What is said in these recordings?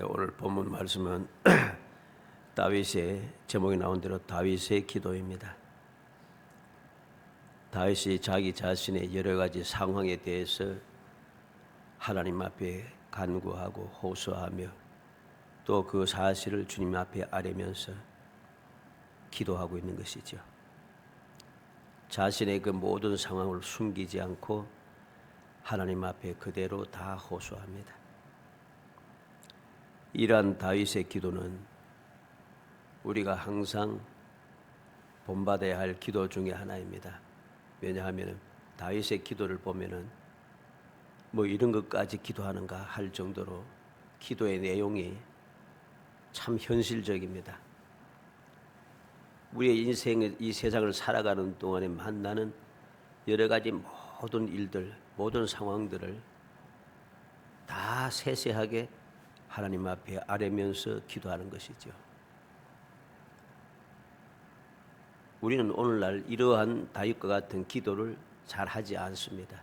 오늘 본문 말씀은 다윗의 제목이 나온 대로 다윗의 기도입니다. 다윗이 자기 자신의 여러 가지 상황에 대해서 하나님 앞에 간구하고 호소하며 또 그 사실을 주님 앞에 아뢰면서 기도하고 있는 것이죠. 자신의 그 모든 상황을 숨기지 않고 하나님 앞에 그대로 다 호소합니다. 이러한 다윗의 기도는 우리가 항상 본받아야 할 기도 중에 하나입니다. 왜냐하면 다윗의 기도를 보면은 뭐 이런 것까지 기도하는가 할 정도로 기도의 내용이 참 현실적입니다. 우리의 인생의 이 세상을 살아가는 동안에 만나는 여러 가지 모든 일들, 모든 상황들을 다 세세하게 하나님 앞에 아뢰면서 기도하는 것이죠. 우리는 오늘날 이러한 다윗과 같은 기도를 잘 하지 않습니다.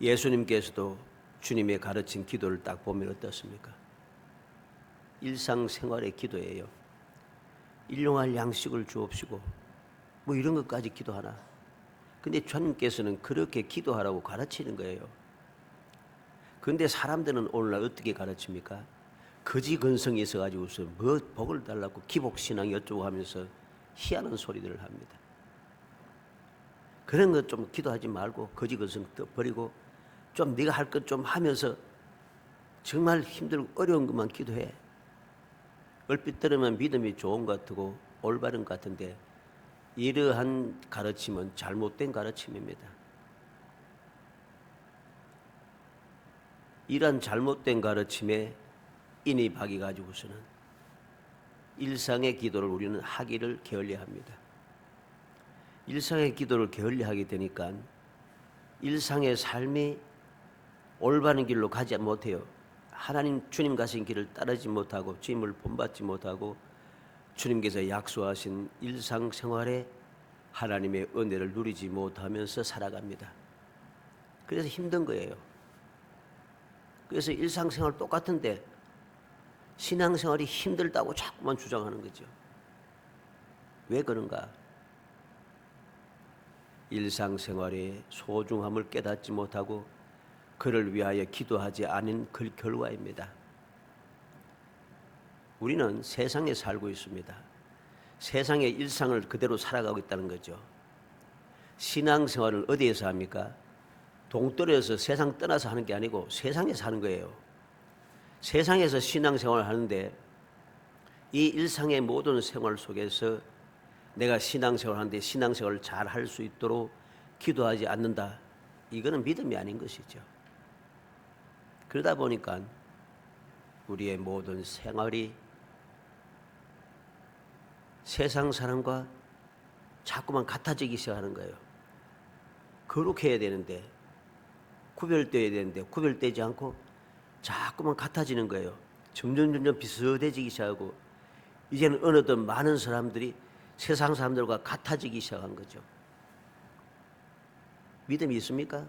예수님께서도 주님의 가르친 기도를 딱 보면 어떻습니까? 일상생활의 기도예요. 일용할 양식을 주옵시고 뭐 이런 것까지 기도하나? 근데 주님께서는 그렇게 기도하라고 가르치는 거예요. 그런데 사람들은 오늘날 어떻게 가르칩니까? 거지 근성이 있어가지고서 뭐 복을 달라고 기복신앙 어쩌고 하면서 희한한 소리들을 합니다. 그런 것 좀 기도하지 말고 거지 근성 버리고 좀 네가 할 것 좀 하면서 정말 힘들고 어려운 것만 기도해. 얼핏 들으면 믿음이 좋은 것 같고 올바른 것 같은데 이러한 가르침은 잘못된 가르침입니다. 이러한 잘못된 가르침에 인입하기 가지고서는 일상의 기도를 우리는 하기를 게을리합니다. 일상의 기도를 게을리하게 되니까 일상의 삶이 올바른 길로 가지 못해요. 하나님 주님 가신 길을 따르지 못하고 주님을 본받지 못하고 주님께서 약속하신 일상생활에 하나님의 은혜를 누리지 못하면서 살아갑니다. 그래서 힘든 거예요. 그래서 일상생활 똑같은데 신앙생활이 힘들다고 자꾸만 주장하는 거죠. 왜 그런가? 일상생활의 소중함을 깨닫지 못하고 그를 위하여 기도하지 않은 그 결과입니다. 우리는 세상에 살고 있습니다. 세상의 일상을 그대로 살아가고 있다는 거죠. 신앙생활을 어디에서 합니까? 동떨어져서 세상 떠나서 하는 게 아니고 세상에서 하는 거예요. 세상에서 신앙생활을 하는데 이 일상의 모든 생활 속에서 내가 신앙생활을 하는데 신앙생활을 잘 할 수 있도록 기도하지 않는다. 이거는 믿음이 아닌 것이죠. 그러다 보니까 우리의 모든 생활이 세상 사람과 자꾸만 같아지기 시작하는 거예요. 거룩해야 되는데 구별되어야 되는데 구별되지 않고 자꾸만 같아지는 거예요. 점점 비슷해지기 시작하고 이제는 어느덧 많은 사람들이 세상 사람들과 같아지기 시작한 거죠. 믿음이 있습니까?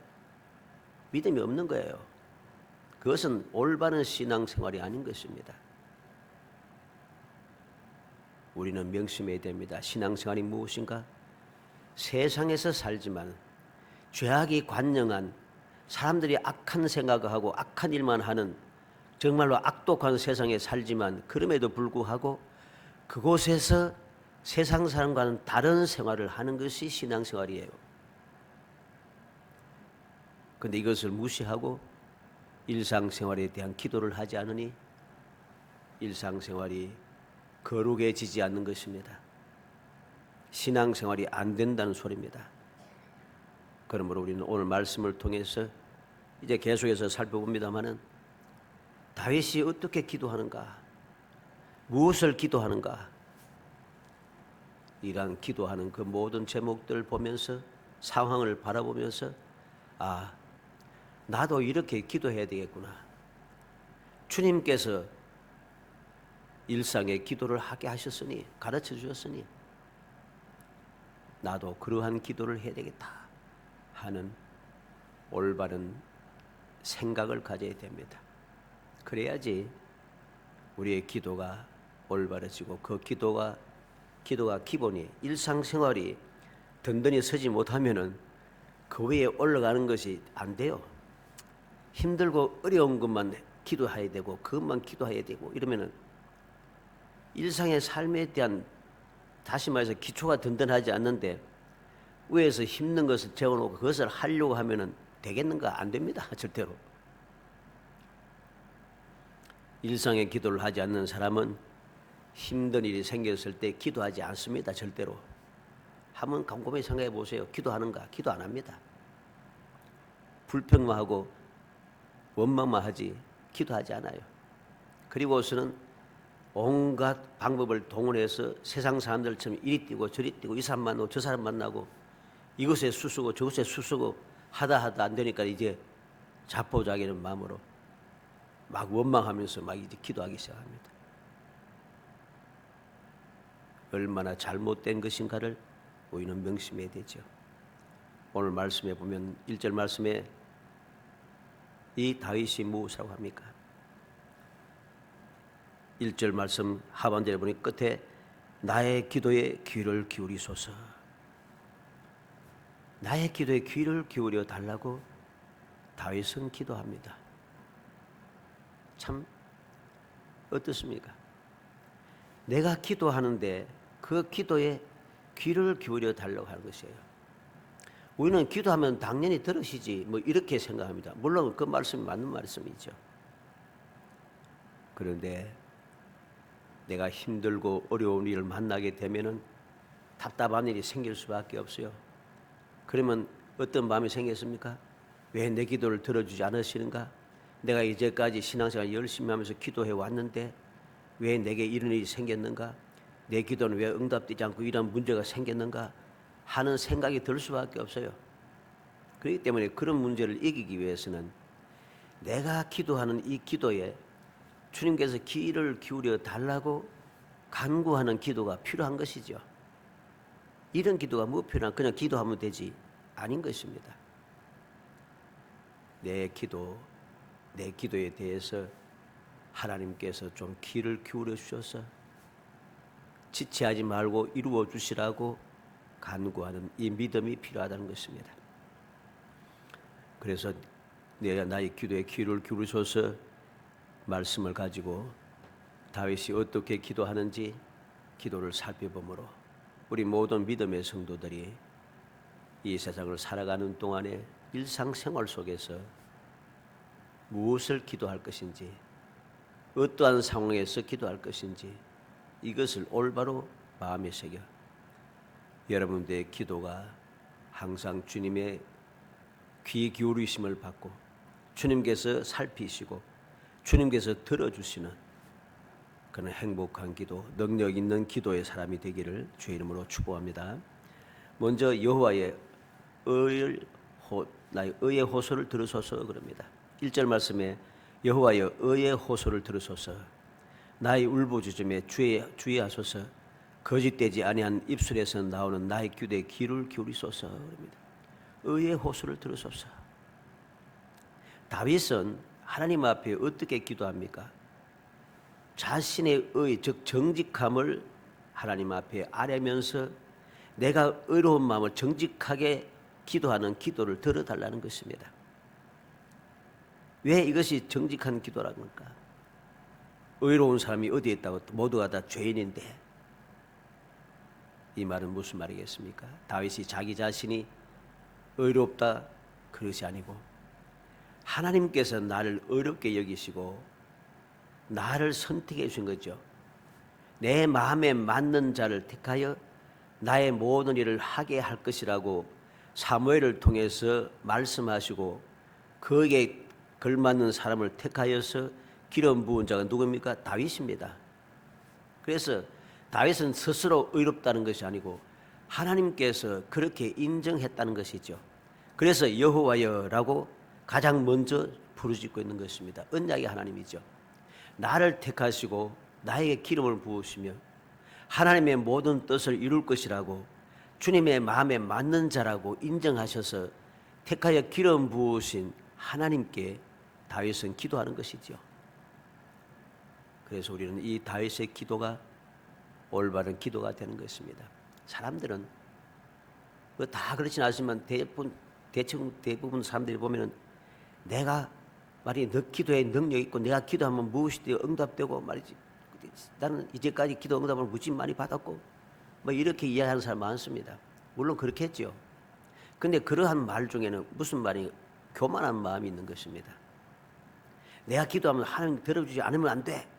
믿음이 없는 거예요. 그것은 올바른 신앙생활이 아닌 것입니다. 우리는 명심해야 됩니다. 신앙생활이 무엇인가? 세상에서 살지만 죄악이 관영한 사람들이 악한 생각을 하고 악한 일만 하는 정말로 악독한 세상에 살지만 그럼에도 불구하고 그곳에서 세상 사람과는 다른 생활을 하는 것이 신앙생활이에요. 그런데 이것을 무시하고 일상생활에 대한 기도를 하지 않으니 일상생활이 거룩해지지 않는 것입니다. 신앙생활이 안 된다는 소리입니다. 그러므로 우리는 오늘 말씀을 통해서 이제 계속해서 살펴봅니다마는 다윗이 어떻게 기도하는가, 무엇을 기도하는가, 이러한 기도하는 그 모든 제목들을 보면서 상황을 바라보면서 아, 나도 이렇게 기도해야 되겠구나. 주님께서 일상의 기도를 하게 하셨으니 가르쳐 주셨으니 나도 그러한 기도를 해야 되겠다 하는 올바른 생각을 가져야 됩니다. 그래야지 우리의 기도가 올바라지고 그 기도가 기본이 일상생활이 든든히 서지 못하면은 그 위에 올라가는 것이 안 돼요. 힘들고 어려운 것만 기도해야 되고 그것만 기도해야 되고 이러면은 일상의 삶에 대한 다시 말해서 기초가 든든하지 않는데 위에서 힘든 것을 재워놓고 그것을 하려고 하면은 되겠는가? 안 됩니다. 절대로. 일상의 기도를 하지 않는 사람은 힘든 일이 생겼을 때 기도하지 않습니다. 절대로. 한번 곰곰이 생각해 보세요. 기도하는가? 기도 안 합니다. 불평만 하고 원망만 하지 기도하지 않아요. 그리고서는 온갖 방법을 동원해서 세상 사람들처럼 이리 뛰고 저리 뛰고 이 사람 만나고 저 사람 만나고 이것에 수쓰고 저것에 수쓰고 하다 안 되니까 이제 자포자기는 마음으로 막 원망하면서 막 이제 기도하기 시작합니다. 얼마나 잘못된 것인가를 우리는 명심해야 되죠. 오늘 말씀에 보면 1절 말씀에 이 다윗이 무엇이라고 합니까? 1절 말씀 하반절에 보니 끝에 나의 기도에 귀를 기울이소서. 나의 기도에 귀를 기울여 달라고 다윗은 기도합니다. 참 어떻습니까? 내가 기도하는데 그 기도에 귀를 기울여 달라고 하는 것이에요. 우리는 기도하면 당연히 들으시지 뭐 이렇게 생각합니다. 물론 그 말씀이 맞는 말씀이죠. 그런데 내가 힘들고 어려운 일을 만나게 되면은 답답한 일이 생길 수밖에 없어요. 그러면 어떤 마음이 생겼습니까? 왜 내 기도를 들어주지 않으시는가? 내가 이제까지 신앙생활 열심히 하면서 기도해 왔는데 왜 내게 이런 일이 생겼는가? 내 기도는 왜 응답되지 않고 이런 문제가 생겼는가? 하는 생각이 들 수밖에 없어요. 그렇기 때문에 그런 문제를 이기기 위해서는 내가 기도하는 이 기도에 주님께서 귀를 기울여 달라고 간구하는 기도가 필요한 것이죠. 이런 기도가 뭐 필요한 그냥 기도하면 되지 아닌 것입니다. 내 기도에 대해서 하나님께서 좀 귀를 기울여 주셔서 지체하지 말고 이루어 주시라고 간구하는 이 믿음이 필요하다는 것입니다. 그래서 내가 나의 기도에 귀를 기울이셔서 말씀을 가지고 다윗이 어떻게 기도하는지 기도를 살펴보므로 우리 모든 믿음의 성도들이 이 세상을 살아가는 동안에 일상생활 속에서 무엇을 기도할 것인지 어떠한 상황에서 기도할 것인지 이것을 올바로 마음에 새겨 여러분들의 기도가 항상 주님의 귀 기울이심을 받고 주님께서 살피시고 주님께서 들어주시는 그런 행복한 기도, 능력 있는 기도의 사람이 되기를 주의 이름으로 축복합니다. 먼저 여호와의 의의 호소를 들으소서 그럽니다. 1절 말씀에 여호와여 의의 호소를 들으소서 나의 울부짖음에 주의하소서 거짓되지 아니한 입술에서 나오는 나의 기도에 귀를 기울이소서 그럽니다. 의의 호소를 들으소서. 다윗은 하나님 앞에 어떻게 기도합니까? 자신의 의, 즉 정직함을 하나님 앞에 아뢰면서 내가 의로운 마음을 정직하게 기도하는 기도를 들어달라는 것입니다. 왜 이것이 정직한 기도랍니까? 의로운 사람이 어디에 있다고 모두가 다 죄인인데 이 말은 무슨 말이겠습니까? 다윗이 자기 자신이 의롭다 그것이 아니고 하나님께서 나를 의롭게 여기시고 나를 선택해 주신 거죠. 내 마음에 맞는 자를 택하여 나의 모든 일을 하게 할 것이라고 사무엘을 통해서 말씀하시고 거기에 걸맞는 사람을 택하여서 기름 부은 자가 누굽니까? 다윗입니다. 그래서 다윗은 스스로 의롭다는 것이 아니고 하나님께서 그렇게 인정했다는 것이죠. 그래서 여호와여라고 가장 먼저 부르짖고 있는 것입니다. 언약의 하나님이죠. 나를 택하시고 나에게 기름을 부으시며 하나님의 모든 뜻을 이룰 것이라고 주님의 마음에 맞는 자라고 인정하셔서 택하여 기름 부으신 하나님께 다윗은 기도하는 것이죠. 그래서 우리는 이 다윗의 기도가 올바른 기도가 되는 것입니다. 사람들은 다 그렇진 않지만 대부분 사람들이 보면은 내가 말이 너 기도에 능력 있고 내가 기도하면 무엇이든 응답되고 말이지. 나는 이제까지 기도 응답을 무지 많이 받았고 뭐 이렇게 이야기하는 사람 많습니다. 물론 그렇겠죠. 근데 그러한 말 중에는 무슨 말이 교만한 마음이 있는 것입니다. 내가 기도하면 하나님 들어주지 않으면 안 돼.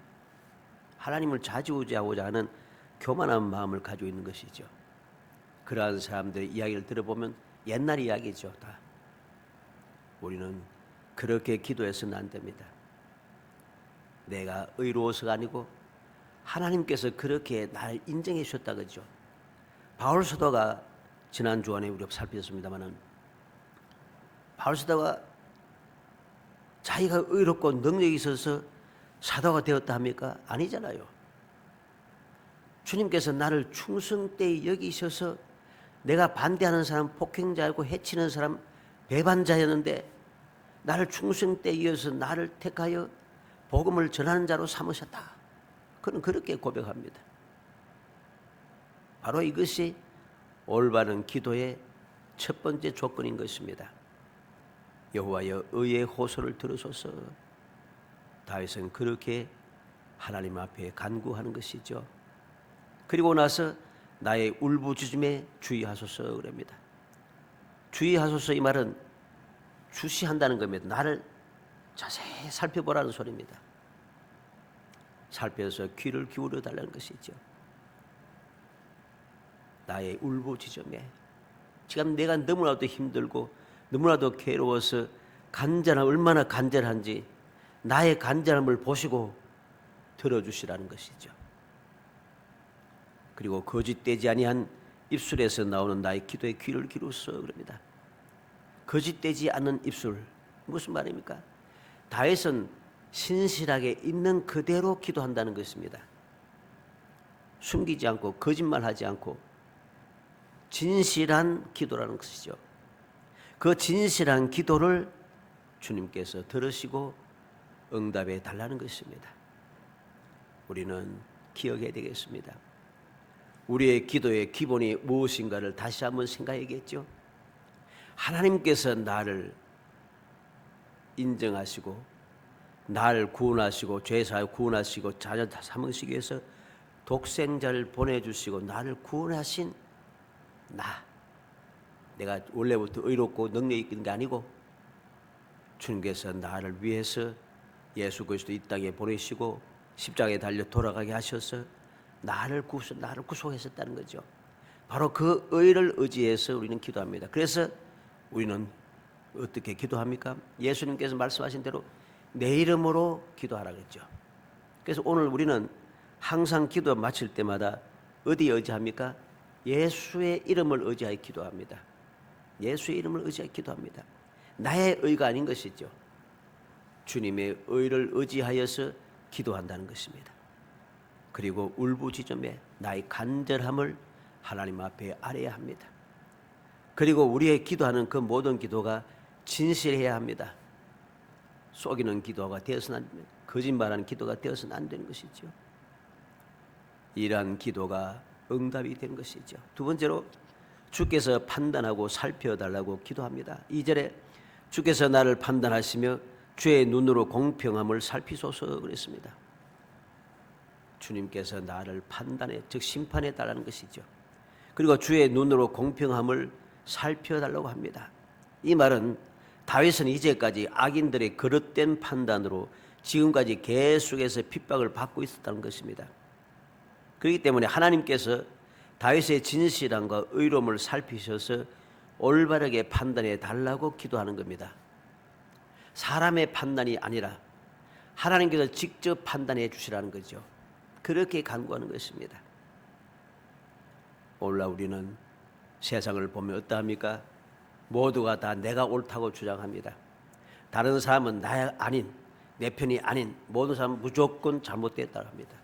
하나님을 좌지우지하고자 하는 교만한 마음을 가지고 있는 것이죠. 그러한 사람들의 이야기를 들어보면 옛날 이야기죠. 다. 우리는 그렇게 기도해서는 안 됩니다. 내가 의로워서가 아니고 하나님께서 그렇게 날 인정해 주셨다 그죠. 바울 사도가 지난 주간에 우리가 살폈습니다만은 바울 사도가 자기가 의롭고 능력이 있어서 사도가 되었다 합니까? 아니잖아요. 주님께서 나를 충성되이 여기셔서 내가 반대하는 사람 폭행자이고 해치는 사람 배반자였는데 나를 충성되이 여기서 나를 택하여 복음을 전하는 자로 삼으셨다. 그는 그렇게 고백합니다. 바로 이것이 올바른 기도의 첫 번째 조건인 것입니다. 여호와여 의의 호소를 들으소서. 다윗은 그렇게 하나님 앞에 간구하는 것이죠. 그리고 나서 나의 울부짖음에 주의하소서 그럽니다. 주의하소서 이 말은 주시한다는 겁니다. 나를 자세히 살펴보라는 소리입니다. 살펴서 귀를 기울여 달라는 것이죠. 나의 울부짖음에 지금 내가 너무나도 힘들고 너무나도 괴로워서 얼마나 간절한지 나의 간절함을 보시고 들어주시라는 것이죠. 그리고 거짓되지 아니한 입술에서 나오는 나의 기도에 귀를 기울여 그럽니다. 거짓되지 않는 입술 무슨 말입니까? 다윗은 신실하게 있는 그대로 기도한다는 것입니다. 숨기지 않고 거짓말하지 않고 진실한 기도라는 것이죠. 그 진실한 기도를 주님께서 들으시고 응답해 달라는 것입니다. 우리는 기억해야 되겠습니다. 우리의 기도의 기본이 무엇인가를 다시 한번 생각해야겠죠. 하나님께서 나를 인정하시고 나를 구원하시고 죄사하여 구원하시고 자녀 삼으시기 위해서 독생자를 보내주시고 나를 구원하신 내가 원래부터 의롭고 능력이 있는 게 아니고 주님께서 나를 위해서 예수 그리스도 이 땅에 보내시고 십자가에 달려 돌아가게 하셔서 나를 구속하셨다는 거죠. 바로 그 의를 의지해서 우리는 기도합니다. 그래서 우리는 어떻게 기도합니까? 예수님께서 말씀하신 대로 내 이름으로 기도하라 그랬죠. 그래서 오늘 우리는 항상 기도 마칠 때마다 어디에 의지합니까? 예수의 이름을 의지하여 기도합니다. 예수의 이름을 의지하여 기도합니다. 나의 의가 아닌 것이죠. 주님의 의를 의지하여서 기도한다는 것입니다. 그리고 울부짖음에 나의 간절함을 하나님 앞에 아뢰야 합니다. 그리고 우리의 기도하는 그 모든 기도가 진실해야 합니다. 속이는 기도가 되어서는 안 됩니다. 거짓말하는 기도가 되어서는 안 되는 것이죠. 이러한 기도가 응답이 되는 것이죠. 두 번째로 주께서 판단하고 살펴달라고 기도합니다. 2절에 주께서 나를 판단하시며 주의 눈으로 공평함을 살피소서 그랬습니다. 주님께서 나를 판단해 즉 심판해 달라는 것이죠. 그리고 주의 눈으로 공평함을 살펴달라고 합니다. 이 말은 다윗은 이제까지 악인들의 거릇된 판단으로 지금까지 계속해서 핍박을 받고 있었다는 것입니다. 그렇기 때문에 하나님께서 다윗의 진실함과 의로움을 살피셔서 올바르게 판단해 달라고 기도하는 겁니다. 사람의 판단이 아니라 하나님께서 직접 판단해 주시라는 거죠. 그렇게 간구하는 것입니다. 오늘날 우리는 세상을 보면 어떠합니까? 모두가 다 내가 옳다고 주장합니다. 다른 사람은 내 편이 아닌 모든 사람은 무조건 잘못됐다고 합니다.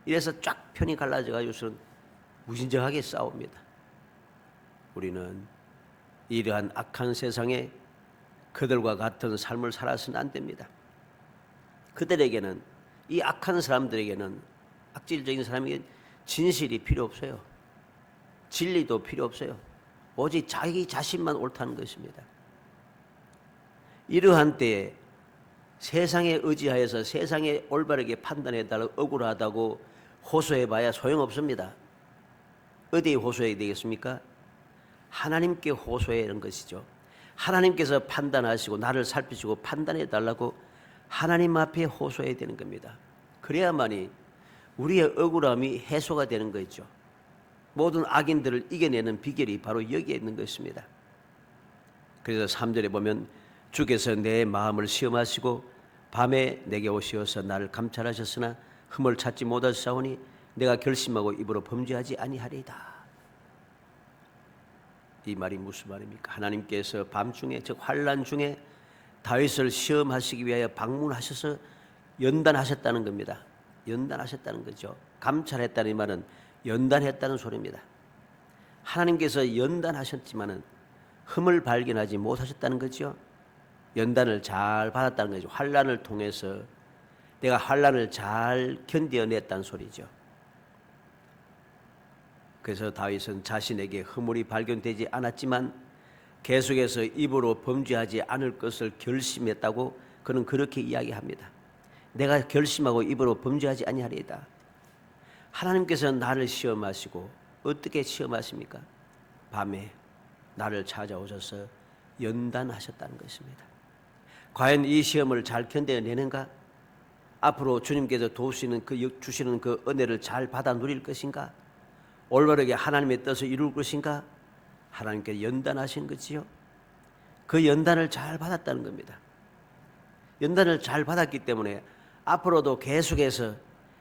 이래서 쫙 편이 갈라져 가지고서는 무진정하게 싸웁니다. 우리는 이러한 악한 세상에 그들과 같은 삶을 살아서는 안 됩니다. 그들에게는 이 악한 사람들에게는, 악질적인 사람에게는 진실이 필요 없어요. 진리도 필요 없어요. 오직 자기 자신만 옳다는 것입니다. 이러한 때에 세상에 의지하여서 세상에 올바르게 판단해달라고 억울하다고 호소해봐야 소용없습니다. 어디에 호소해야 되겠습니까? 하나님께 호소해야 하는 것이죠. 하나님께서 판단하시고 나를 살피시고 판단해달라고 하나님 앞에 호소해야 되는 겁니다. 그래야만이 우리의 억울함이 해소가 되는 거죠. 모든 악인들을 이겨내는 비결이 바로 여기에 있는 것입니다. 그래서 3절에 보면 주께서 내 마음을 시험하시고 밤에 내게 오시어서 나를 감찰하셨으나 흠을 찾지 못하사오니 내가 결심하고 입으로 범죄하지 아니하리이다. 이 말이 무슨 말입니까? 하나님께서 밤중에, 즉 환난 중에 다윗을 시험하시기 위하여 방문하셔서 연단하셨다는 겁니다. 연단하셨다는 거죠. 감찰했다는 이 말은 연단했다는 소리입니다. 하나님께서 연단하셨지만은 흠을 발견하지 못하셨다는 거죠. 연단을 잘 받았다는 거죠. 환난을 통해서 내가 환난을 잘 견뎌냈다는 소리죠. 그래서 다윗은 자신에게 허물이 발견되지 않았지만 계속해서 입으로 범죄하지 않을 것을 결심했다고 그는 그렇게 이야기합니다. 내가 결심하고 입으로 범죄하지 아니하리이다. 하나님께서 나를 시험하시고 어떻게 시험하십니까? 밤에 나를 찾아오셔서 연단하셨다는 것입니다. 과연 이 시험을 잘 견뎌내는가? 앞으로 주님께서 주시는 그 은혜를 잘 받아 누릴 것인가? 올바르게 하나님의 뜻을 이룰 것인가? 하나님께서 연단하신 거지요. 그 연단을 잘 받았다는 겁니다. 연단을 잘 받았기 때문에 앞으로도 계속해서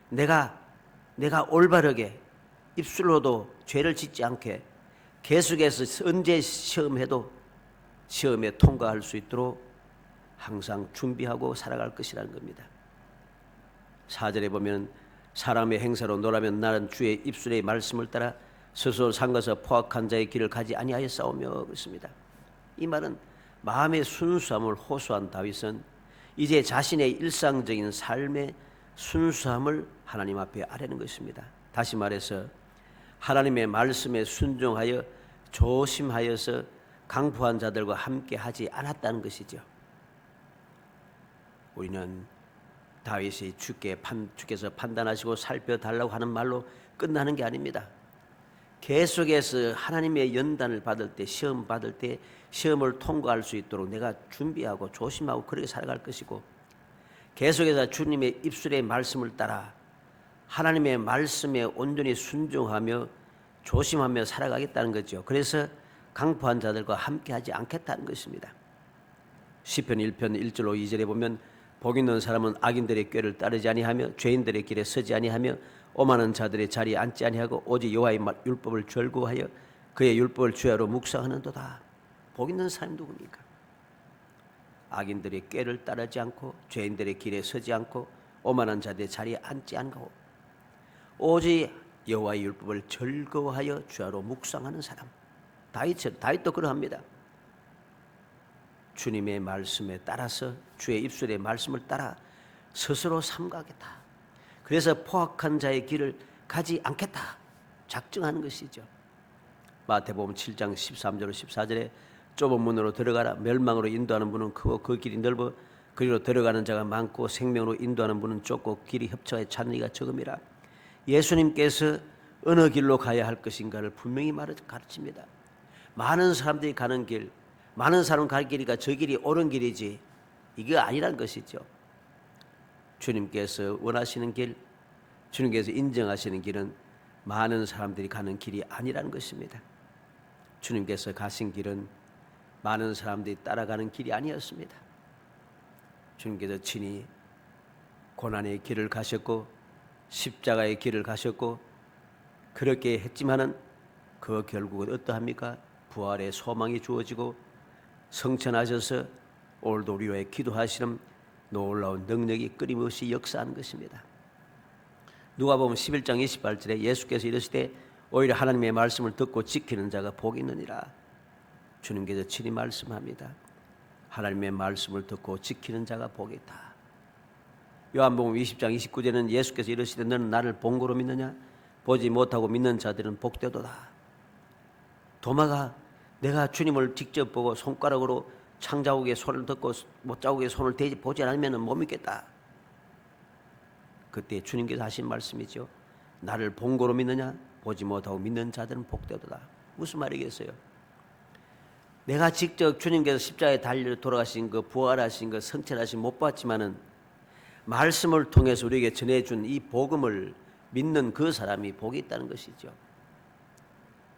내가 올바르게 입술로도 죄를 짓지 않게 계속해서 언제 시험해도 시험에 통과할 수 있도록 항상 준비하고 살아갈 것이라는 겁니다. 4절에 보면 사람의 행사로 노라면 나는 주의 입술의 말씀을 따라 스스로 삼가서 포악한 자의 길을 가지 아니하여 싸우며 그렇습니다. 이 말은 마음의 순수함을 호소한 다윗은 이제 자신의 일상적인 삶의 순수함을 하나님 앞에 아뢰는 것입니다. 다시 말해서 하나님의 말씀에 순종하여 조심하여서 강포한 자들과 함께 하지 않았다는 것이죠. 우리는 다윗이 주께서 판단하시고 살펴달라고 하는 말로 끝나는 게 아닙니다. 계속해서 하나님의 연단을 받을 때, 시험 받을 때 시험을 통과할 수 있도록 내가 준비하고 조심하고 그렇게 살아갈 것이고, 계속해서 주님의 입술의 말씀을 따라 하나님의 말씀에 온전히 순종하며 조심하며 살아가겠다는 거죠. 그래서 강포한 자들과 함께하지 않겠다는 것입니다. 시편 1편 1절로 2절에 보면 복 있는 사람은 악인들의 꾀를 따르지 아니하며 죄인들의 길에 서지 아니하며 오만한 자들의 자리에 앉지 아니하고 오직 여호와의 율법을 절구하여 그의 율법을 주야로 묵상하는도다. 복 있는 사람이 누굽니까? 악인들의 꾀를 따르지 않고 죄인들의 길에 서지 않고 오만한 자들의 자리에 앉지 않고 오직 여호와의 율법을 절거하여 주야로 묵상하는 사람. 다윗도 그러합니다. 주님의 말씀에 따라서 주의 입술의 말씀을 따라 스스로 삼가겠다. 그래서 포악한 자의 길을 가지 않겠다 작정하는 것이죠. 마태복음 7장 13절 14절에 좁은 문으로 들어가라. 멸망으로 인도하는 문은 크고 그 길이 넓어 그리로 들어가는 자가 많고 생명으로 인도하는 문은 좁고 길이 협착에 찾는 이가 적음이라. 예수님께서 어느 길로 가야 할 것인가를 분명히 가르칩니다. 많은 사람들이 가는 길, 많은 사람 갈 길이가 저 길이 옳은 길이지 이게 아니란 것이죠. 주님께서 원하시는 길, 주님께서 인정하시는 길은 많은 사람들이 가는 길이 아니라는 것입니다. 주님께서 가신 길은 많은 사람들이 따라가는 길이 아니었습니다. 주님께서 친히 고난의 길을 가셨고 십자가의 길을 가셨고 그렇게 했지만은 그 결국은 어떠합니까? 부활의 소망이 주어지고 성천하셔서 오늘도 우리 위해 기도하시는 놀라운 능력이 끊임없이 역사하는 것입니다. 누가복음 11장 28절에 예수께서 이르시되 오히려 하나님의 말씀을 듣고 지키는 자가 복이 있느니라. 주님께서 친히 말씀합니다. 하나님의 말씀을 듣고 지키는 자가 복이 있다. 요한복음 20장 29절에는 예수께서 이르시되 너는 나를 본 거로 믿느냐? 보지 못하고 믿는 자들은 복되도다. 도마가 내가 주님을 직접 보고 손가락으로 창자국에 손을 덮고 못자국에 손을 대지 보지 않으면 못 믿겠다. 그때 주님께서 하신 말씀이죠. 나를 본 거로 믿느냐? 보지 못하고 믿는 자들은 복되도다. 무슨 말이겠어요? 내가 직접 주님께서 십자가에 달려 돌아가신 그 부활하신 그 성천하신 못 봤지만은 말씀을 통해서 우리에게 전해준 이 복음을 믿는 그 사람이 복이 있다는 것이죠.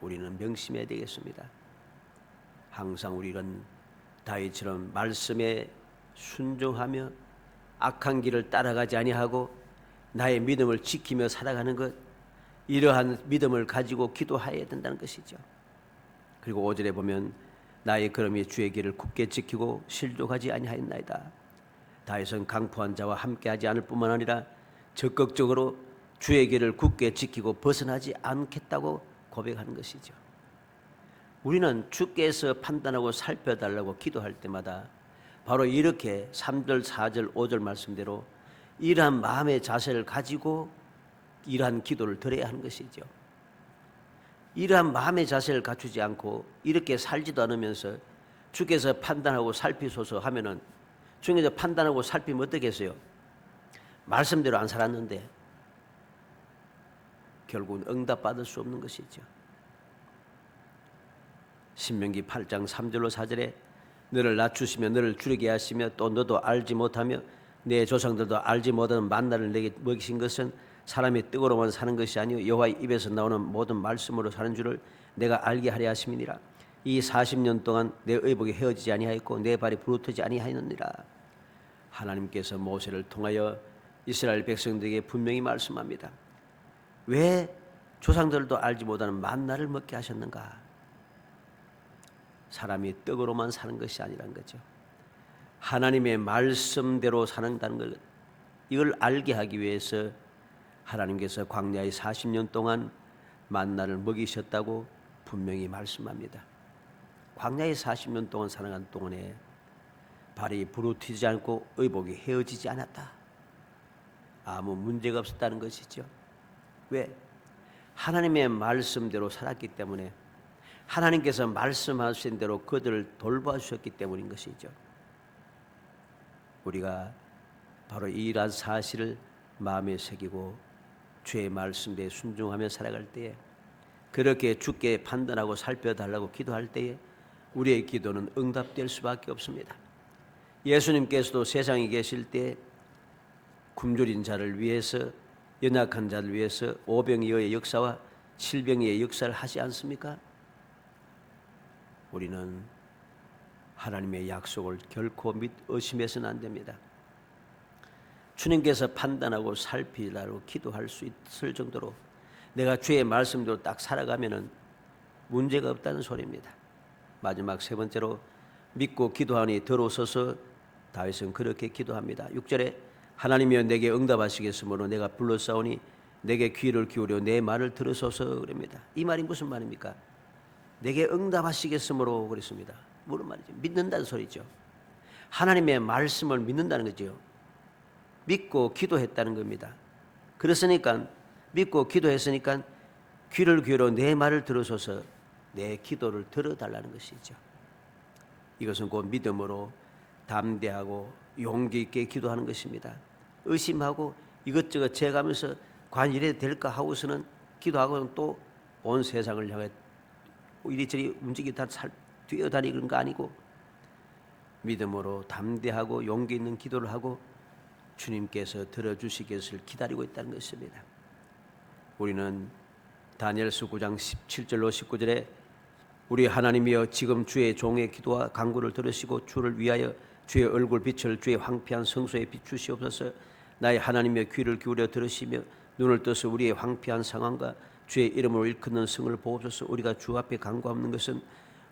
우리는 명심해야 되겠습니다. 항상 우리는 다윗처럼 말씀에 순종하며 악한 길을 따라가지 아니하고 나의 믿음을 지키며 살아가는 것, 이러한 믿음을 가지고 기도해야 된다는 것이죠. 그리고 5절에 보면 나의 걸음이 주의 길을 굳게 지키고 실족하지 아니하였나이다. 다윗은 강포한 자와 함께하지 않을 뿐만 아니라 적극적으로 주의 길을 굳게 지키고 벗어나지 않겠다고 고백하는 것이죠. 우리는 주께서 판단하고 살펴달라고 기도할 때마다 바로 이렇게 3절, 4절, 5절 말씀대로 이러한 마음의 자세를 가지고 이러한 기도를 드려야 하는 것이죠. 이러한 마음의 자세를 갖추지 않고 이렇게 살지도 않으면서 주께서 판단하고 살피소서 하면은 주께서 판단하고 살피면 어떻겠어요? 말씀대로 안 살았는데 결국은 응답받을 수 없는 것이죠. 신명기 8장 3절로 4절에 너를 낮추시며 너를 줄이게 하시며 또 너도 알지 못하며 내 조상들도 알지 못하는 만나를 내게 먹이신 것은 사람이 떡으로만 사는 것이 아니요 여호와의 입에서 나오는 모든 말씀으로 사는 줄을 내가 알게 하려 하심이니라. 이 40년 동안 내 의복이 헤어지지 아니하였고 내 발이 부르트지 아니하였느니라. 하나님께서 모세를 통하여 이스라엘 백성들에게 분명히 말씀합니다. 왜 조상들도 알지 못하는 만나를 먹게 하셨는가? 사람이 떡으로만 사는 것이 아니란 거죠. 하나님의 말씀대로 사는다는 것, 이걸 알게 하기 위해서 하나님께서 광야의 40년 동안 만나를 먹이셨다고 분명히 말씀합니다. 광야의 40년 동안 살아간 동안에 발이 부르트지 않고 의복이 헤어지지 않았다. 아무 문제가 없었다는 것이죠. 왜? 하나님의 말씀대로 살았기 때문에, 하나님께서 말씀하신 대로 그들을 돌봐주셨기 때문인 것이죠. 우리가 바로 이러한 사실을 마음에 새기고 주의 말씀에 순종하며 살아갈 때에, 그렇게 주께 판단하고 살펴달라고 기도할 때에 우리의 기도는 응답될 수밖에 없습니다. 예수님께서도 세상에 계실 때 굶주린 자를 위해서, 연약한 자를 위해서 오병이어의 역사와 칠병이의 역사를 하지 않습니까? 우리는 하나님의 약속을 결코 의심해서는 안 됩니다. 주님께서 판단하고 살피라고 기도할 수 있을 정도로 내가 주의 말씀대로 딱 살아가면은 문제가 없다는 소리입니다. 마지막 세 번째로 믿고 기도하니 들어서서 다윗은 그렇게 기도합니다. 6절에 하나님이여 내게 응답하시겠으므로 내가 불러싸우니 내게 귀를 기울여 내 말을 들으소서 그럽니다. 이 말이 무슨 말입니까? 내게 응답하시겠으므로 그랬습니다. 무슨 말이죠? 믿는다는 소리죠. 하나님의 말씀을 믿는다는 거죠. 믿고 기도했다는 겁니다. 그랬으니까, 믿고 기도했으니까 귀를 기울여 내 말을 들으소서, 내 기도를 들어달라는 것이죠. 이것은 곧 믿음으로 담대하고 용기 있게 기도하는 것입니다. 의심하고 이것저것 재가면서 과연 이래도 될까 하고서는 기도하고는 또 온 세상을 향해 이리저리 움직이다 뛰어다니는 거 아니고, 믿음으로 담대하고 용기 있는 기도를 하고 주님께서 들어주시겠을 기다리고 있다는 것입니다. 우리는 다니엘서 9장 17절로 19절에 우리 하나님이여 지금 주의 종의 기도와 간구를 들으시고 주를 위하여 주의 얼굴 빛을 주의 황폐한 성소에 비추시옵소서. 나의 하나님의 귀를 기울여 들으시며 눈을 떠서 우리의 황폐한 상황과 주의 이름으로 일컫는 성을 보옵소서. 우리가 주 앞에 간구하는 것은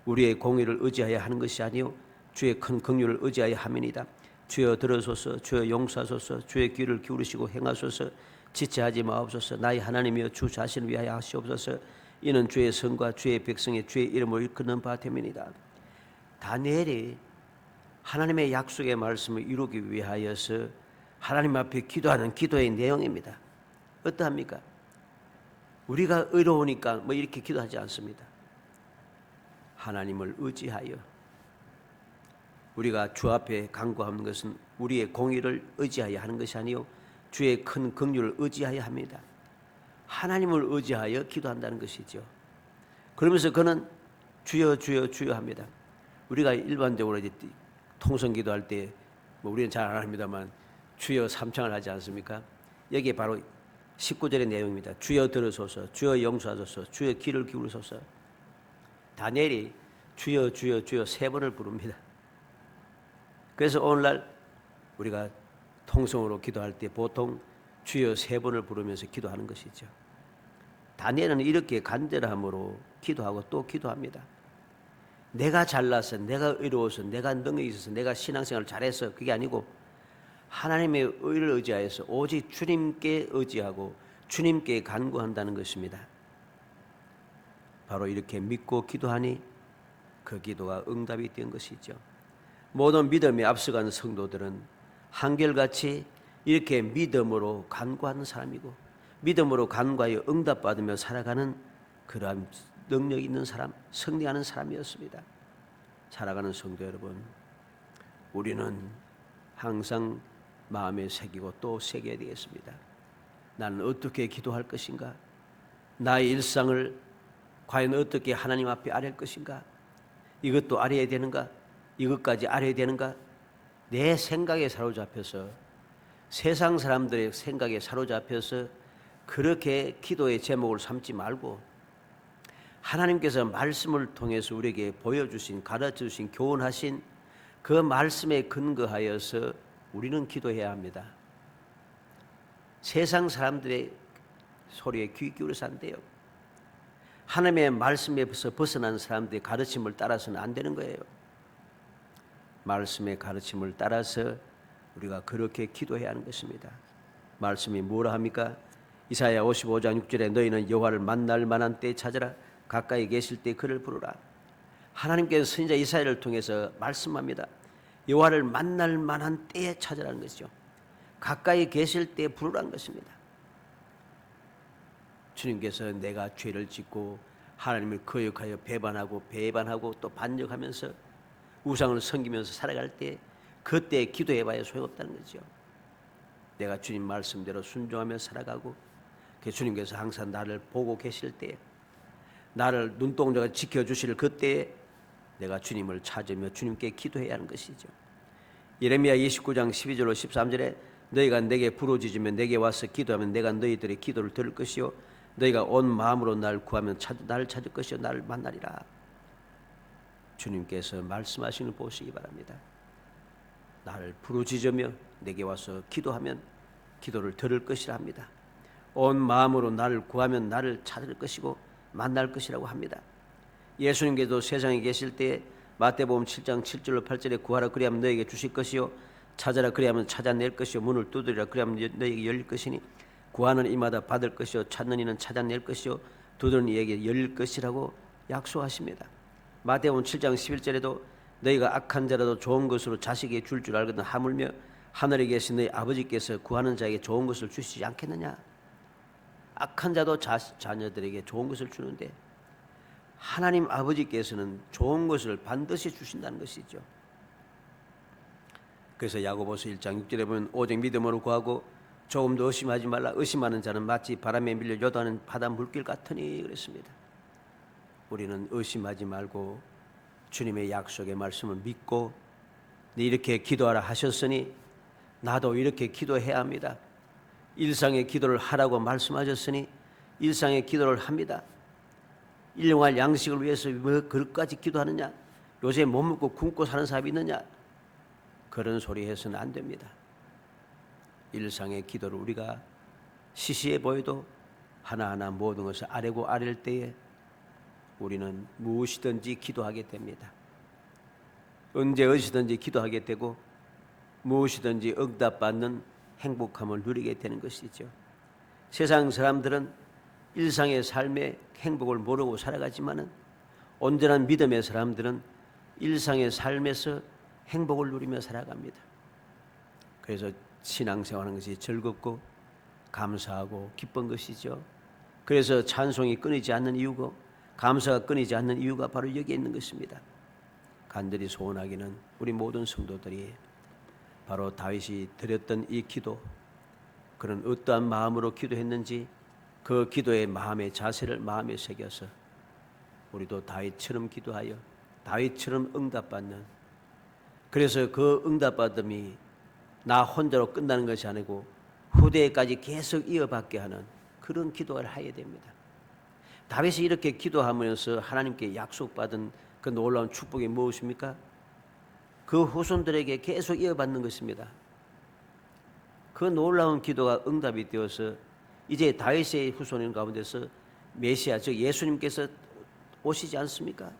우리의 공의를 의지하여 하는 것이 아니요 주의 큰 긍휼을 의지하여 함이니이다. 주여 들으소서. 주여 용서하소서. 주의 귀를 기울이시고 행하소서. 지체하지 마옵소서. 나의 하나님이여 주 자신을 위하여 하시옵소서. 이는 주의 성과 주의 백성의 주의 이름으로 일컫는 바 됨이니이다. 다니엘이 하나님의 약속의 말씀을 이루기 위하여서 하나님 앞에 기도하는 기도의 내용입니다. 어떠합니까? 우리가 의로우니까 뭐 이렇게 기도하지 않습니다. 하나님을 의지하여 우리가 주 앞에 간구하는 것은 우리의 공의를 의지하여 하는 것이 아니요 주의 큰 긍휼을 의지하여 합니다. 하나님을 의지하여 기도한다는 것이죠. 그러면서 그는 주여 주여 주여 합니다. 우리가 일반적으로 이제 통성 기도할 때 뭐 우리는 잘 안 합니다만 주여 삼창을 하지 않습니까? 여기에 바로 19절의 내용입니다. 주여 들으소서, 주여 용서하소서, 주여 귀를 기울이소서. 다니엘이 주여 주여 주여 3번을 부릅니다. 그래서 오늘날 우리가 통성으로 기도할 때 보통 주여 3번을 부르면서 기도하는 것이죠. 다니엘은 이렇게 간절함으로 기도하고 또 기도합니다. 내가 잘나서, 내가 의로워서, 내가 능력이 있어서, 내가 신앙생활을 잘해서 그게 아니고 하나님의 의를 의지하여서 오직 주님께 의지하고 주님께 간구한다는 것입니다. 바로 이렇게 믿고 기도하니 그 기도가 응답이 된 것이죠. 모든 믿음에 앞서간 성도들은 한결같이 이렇게 믿음으로 간구하는 사람이고 믿음으로 간구하여 응답받으며 살아가는 그러한 능력 있는 사람, 승리하는 사람이었습니다. 살아가는 성도 여러분, 우리는 항상 마음에 새기고 또 새겨야 되겠습니다. 나는 어떻게 기도할 것인가? 나의 일상을 과연 어떻게 하나님 앞에 아뢰할 것인가? 이것도 아뢰야 되는가? 이것까지 아뢰야 되는가? 내 생각에 사로잡혀서 세상 사람들의 생각에 사로잡혀서 그렇게 기도의 제목을 삼지 말고 하나님께서 말씀을 통해서 우리에게 보여주신, 가르쳐주신, 교훈하신 그 말씀에 근거하여서 우리는 기도해야 합니다. 세상 사람들의 소리에 귀 기울여서 안 돼요. 하나님의 말씀에서 벗어난 사람들의 가르침을 따라서는 안 되는 거예요. 말씀의 가르침을 따라서 우리가 그렇게 기도해야 하는 것입니다. 말씀이 뭐라 합니까? 이사야 55장 6절에 너희는 여호와를 만날 만한 때에 찾으라. 가까이 계실 때 그를 부르라. 하나님께서 선지자 이사야를 통해서 말씀합니다. 여호와를 만날 만한 때에 찾으라는 것이죠. 가까이 계실 때 부르라는 것입니다. 주님께서 내가 죄를 짓고 하나님을 거역하여 배반하고 또 반역하면서 우상을 섬기면서 살아갈 때 그때 기도해봐야 소용없다는 거죠. 내가 주님 말씀대로 순종하며 살아가고 주님께서 항상 나를 보고 계실 때 나를 눈동자가 지켜주실 그때에 내가 주님을 찾으며 주님께 기도해야 하는 것이죠. 예레미야 29장 12절로 13절에 너희가 내게 부르짖으면 내게 와서 기도하면 내가 너희들의 기도를 들을 것이요 너희가 온 마음으로 나를 구하면 나를 찾을 것이요 나를 만나리라. 주님께서 말씀하시는 걸 보시기 바랍니다. 나를 부르짖으며 내게 와서 기도하면 기도를 들을 것이라 합니다. 온 마음으로 나를 구하면 나를 찾을 것이고 만날 것이라고 합니다. 예수님께도 세상에 계실 때에 마태복음 7장 7절로 8절에 구하라 그리하면 너에게 주실 것이요 찾아라 그리하면 찾아낼 것이요 문을 두드리라 그리하면 너에게 열릴 것이니 구하는 이마다 받을 것이요 찾는 이는 찾아낼 것이요 두드리는 이에게 열릴 것이라고 약속하십니다. 마태복음 7장 11절에도 너희가 악한 자라도 좋은 것으로 자식에게 줄 알거든 하물며 하늘에 계신 너희 아버지께서 구하는 자에게 좋은 것을 주시지 않겠느냐. 악한 자도 자녀들에게 좋은 것을 주는데 하나님 아버지께서는 좋은 것을 반드시 주신다는 것이죠. 그래서 야고보서 1장 6절에 보면 오직 믿음으로 구하고 조금도 의심하지 말라. 의심하는 자는 마치 바람에 밀려 요동하는 바다 물길 같으니 그랬습니다. 우리는 의심하지 말고 주님의 약속의 말씀을 믿고 이렇게 기도하라 하셨으니 나도 이렇게 기도해야 합니다. 일상의 기도를 하라고 말씀하셨으니 일상의 기도를 합니다. 일용할 양식을 위해서 왜 그것까지 기도하느냐? 요새 못 먹고 굶고 사는 사람이 있느냐? 그런 소리 해서는 안 됩니다. 일상의 기도를 우리가 시시해 보여도 하나하나 모든 것을 아뢰고 아랠 때에 우리는 무엇이든지 기도하게 됩니다. 언제 어디서든지 기도하게 되고 무엇이든지 응답받는 행복함을 누리게 되는 것이죠. 세상 사람들은 일상의 삶의 행복을 모르고 살아가지만은 온전한 믿음의 사람들은 일상의 삶에서 행복을 누리며 살아갑니다. 그래서 신앙생활하는 것이 즐겁고 감사하고 기쁜 것이죠. 그래서 찬송이 끊이지 않는 이유고 감사가 끊이지 않는 이유가 바로 여기에 있는 것입니다. 간절히 소원하기는 우리 모든 성도들이 바로 다윗이 드렸던 이 기도, 그런 어떠한 마음으로 기도했는지 그 기도의 마음의 자세를 마음에 새겨서 우리도 다윗처럼 기도하여 다윗처럼 응답받는, 그래서 그 응답받음이 나 혼자로 끝나는 것이 아니고 후대까지 계속 이어받게 하는 그런 기도를 해야 됩니다. 다윗이 이렇게 기도하면서 하나님께 약속받은 그 놀라운 축복이 무엇입니까? 그 후손들에게 계속 이어받는 것입니다. 그 놀라운 기도가 응답이 되어서 이제 다윗의 후손인 가운데서 메시아, 즉 예수님께서 오시지 않습니까?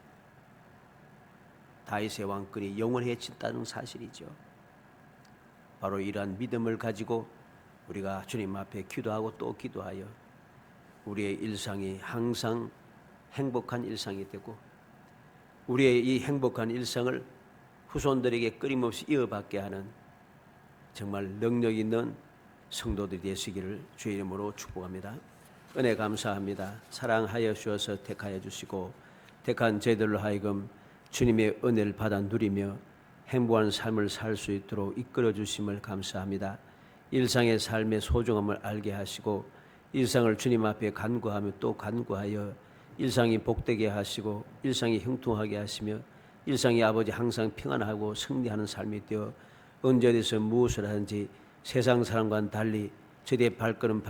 다윗의 왕권이 영원해진다는 사실이죠. 바로 이러한 믿음을 가지고 우리가 주님 앞에 기도하고 또 기도하여 우리의 일상이 항상 행복한 일상이 되고 우리의 이 행복한 일상을 후손들에게 끊임없이 이어받게 하는 정말 능력 있는 성도들이 되시기를 주의 이름으로 축복합니다. 은혜 감사합니다. 사랑하여 주셔서 택하여 주시고 택한 저희들로 하여금 주님의 은혜를 받아 누리며 행복한 삶을 살 수 있도록 이끌어 주심을 감사합니다. 일상의 삶의 소중함을 알게 하시고 일상을 주님 앞에 간구하며 또 간구하여 일상이 복되게 하시고 일상이 형통하게 하시며 일상이 아버지 항상 평안하고 승리하는 삶이 되어 언제 어디서 무엇을 하든지 세상 사람과는 달리 저희의 발걸음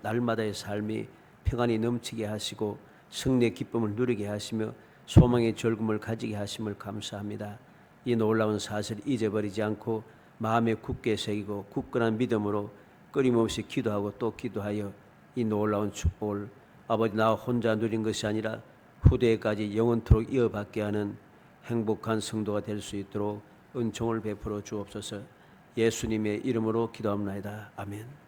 날마다의 삶이 평안이 넘치게 하시고 승리의 기쁨을 누리게 하시며 소망의 즐거움을 가지게 하심을 감사합니다. 이 놀라운 사실을 잊어버리지 않고 마음에 굳게 새기고 굳건한 믿음으로 끊임없이 기도하고 또 기도하여 이 놀라운 축복을 아버지 나 혼자 누린 것이 아니라 후대까지 영원토록 이어받게 하는 행복한 성도가 될 수 있도록 은총을 베풀어 주옵소서. 예수님의 이름으로 기도합니다. 아멘.